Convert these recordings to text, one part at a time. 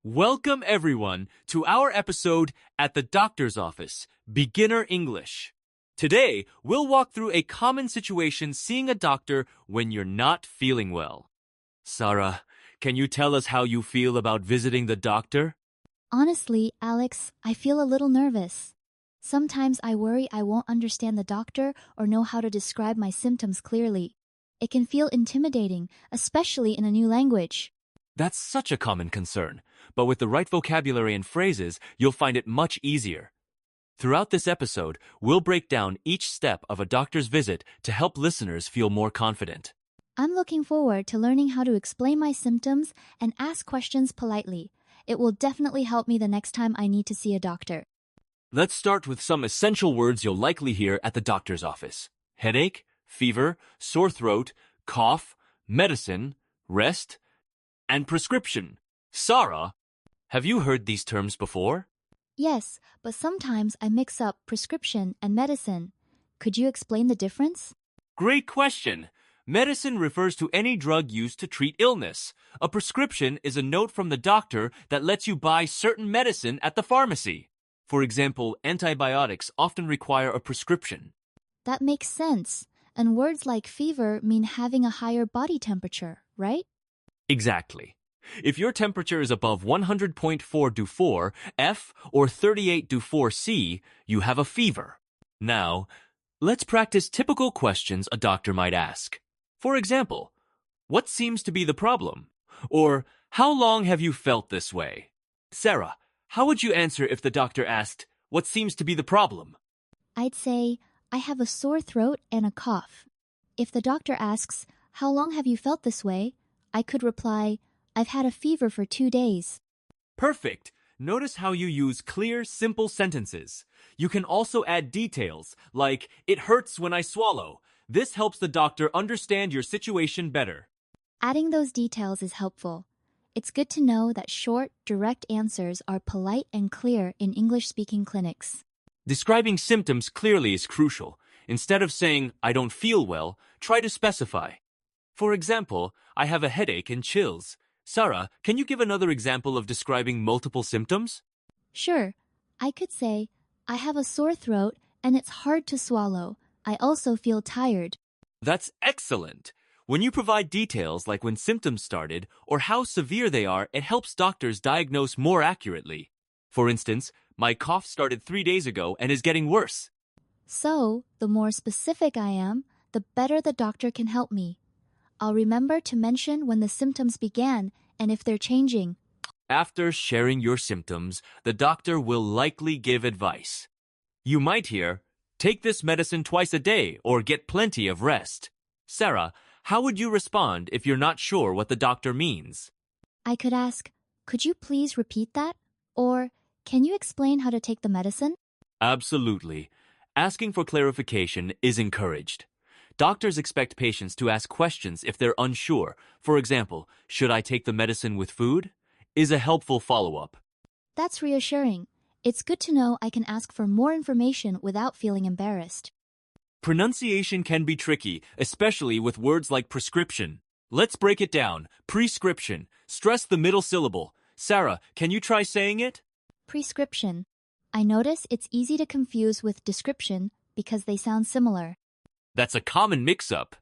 Welcome everyone to our episode at the doctor's office, Beginner English. Today, we'll walk through a common situation seeing a doctor when you're not feeling well. Sarah, can you tell us how you feel about visiting the doctor? Honestly, Alex, I feel a little nervous. Sometimes I worry I won't understand the doctor or know how to describe my symptoms clearly. It can feel intimidating, especially in a new language. That's such a common concern, but with the right vocabulary and phrases, you'll find it much easier. Throughout this episode, we'll break down each step of a doctor's visit to help listeners feel more confident. I'm looking forward to learning how to explain my symptoms and ask questions politely. It will definitely help me the next time I need to see a doctor. Let's start with some essential words you'll likely hear at the doctor's office. Headache, fever, sore throat, cough, medicine, rest, and prescription. Sarah, have you heard these terms before? Yes, but sometimes I mix up prescription and medicine. Could you explain the difference? Great question. Medicine refers to any drug used to treat illness. A prescription is a note from the doctor that lets you buy certain medicine at the pharmacy. For example, antibiotics often require a prescription. That makes sense. And words like fever mean having a higher body temperature, right? Exactly. If your temperature is above 100.4 Dufour F or 38 Dufour C, you have a fever. Now, let's practice typical questions a doctor might ask. For example, what seems to be the problem? Or, how long have you felt this way? Sarah, how would you answer if the doctor asked, what seems to be the problem? I'd say, I have a sore throat and a cough. If the doctor asks, how long have you felt this way? I could reply, I've had a fever for 2 days. Perfect. Notice how you use clear, simple sentences. You can also add details, like, it hurts when I swallow. This helps the doctor understand your situation better. Adding those details is helpful. It's good to know that short, direct answers are polite and clear in English-speaking clinics. Describing symptoms clearly is crucial. Instead of saying, I don't feel well, try to specify. For example, I have a headache and chills. Sarah, can you give another example of describing multiple symptoms? Sure, I could say, I have a sore throat and it's hard to swallow. I also feel tired. That's excellent. When you provide details like when symptoms started or how severe they are, it helps doctors diagnose more accurately. For instance, my cough started 3 days ago and is getting worse. So, the more specific I am, the better the doctor can help me. I'll remember to mention when the symptoms began and if they're changing. After sharing your symptoms, the doctor will likely give advice. You might hear, take this medicine twice a day or get plenty of rest. Sarah, how would you respond if you're not sure what the doctor means? I could ask, could you please repeat that? Or, can you explain how to take the medicine? Absolutely. Asking for clarification is encouraged. Doctors expect patients to ask questions if they're unsure. For example, should I take the medicine with food? Is a helpful follow-up. That's reassuring. It's good to know I can ask for more information without feeling embarrassed. Pronunciation can be tricky, especially with words like prescription. Let's break it down. Prescription. Stress the middle syllable. Sarah, can you try saying it? Prescription. I notice it's easy to confuse with description because they sound similar. That's a common mix-up.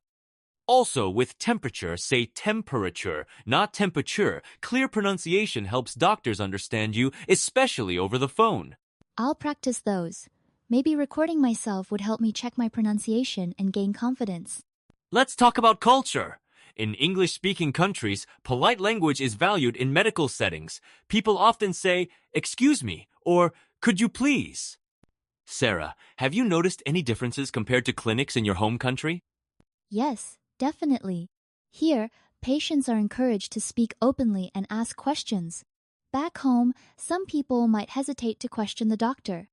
Also, with temperature, say temperature, not temperature. Clear pronunciation helps doctors understand you, especially over the phone. I'll practice those. Maybe recording myself would help me check my pronunciation and gain confidence. Let's talk about culture. In English-speaking countries, polite language is valued in medical settings. People often say, excuse me, or could you please? Sarah, have you noticed any differences compared to clinics in your home country? Yes, definitely. Here, patients are encouraged to speak openly and ask questions. Back home, some people might hesitate to question the doctor.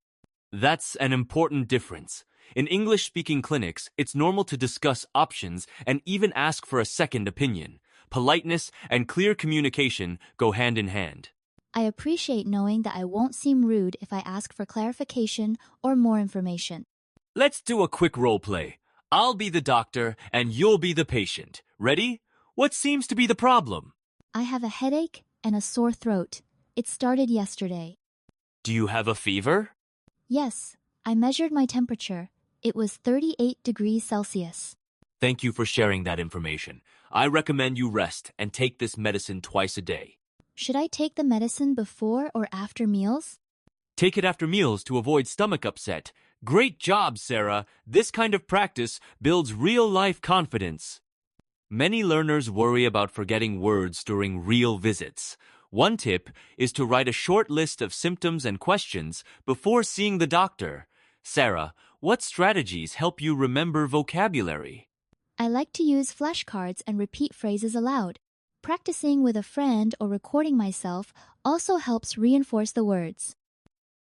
That's an important difference. In English-speaking clinics, it's normal to discuss options and even ask for a second opinion. Politeness and clear communication go hand in hand. I appreciate knowing that I won't seem rude if I ask for clarification or more information. Let's do a quick role play. I'll be the doctor and you'll be the patient. Ready? What seems to be the problem? I have a headache and a sore throat. It started yesterday. Do you have a fever? Yes, I measured my temperature. It was 38 degrees Celsius. Thank you for sharing that information. I recommend you rest and take this medicine twice a day. Should I take the medicine before or after meals? Take it after meals to avoid stomach upset. Great job, Sarah. This kind of practice builds real-life confidence. Many learners worry about forgetting words during real visits. One tip is to write a short list of symptoms and questions before seeing the doctor. Sarah, what strategies help you remember vocabulary? I like to use flashcards and repeat phrases aloud. Practicing with a friend or recording myself also helps reinforce the words.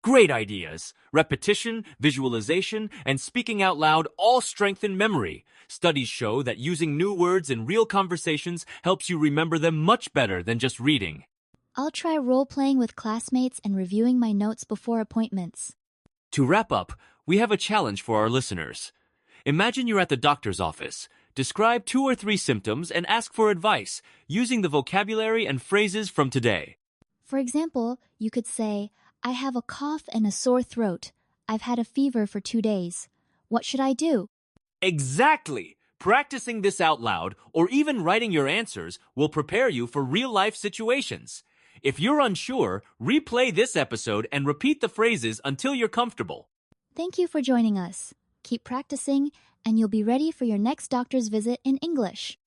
Great ideas! Repetition, visualization, and speaking out loud all strengthen memory. Studies show that using new words in real conversations helps you remember them much better than just reading. I'll try role-playing with classmates and reviewing my notes before appointments. To wrap up, we have a challenge for our listeners. Imagine you're at the doctor's office. Describe 2 or 3 symptoms and ask for advice using the vocabulary and phrases from today. For example, you could say, I have a cough and a sore throat. I've had a fever for 2 days. What should I do? Exactly! Practicing this out loud or even writing your answers will prepare you for real-life situations. If you're unsure, replay this episode and repeat the phrases until you're comfortable. Thank you for joining us. Keep practicing, and you'll be ready for your next doctor's visit in English.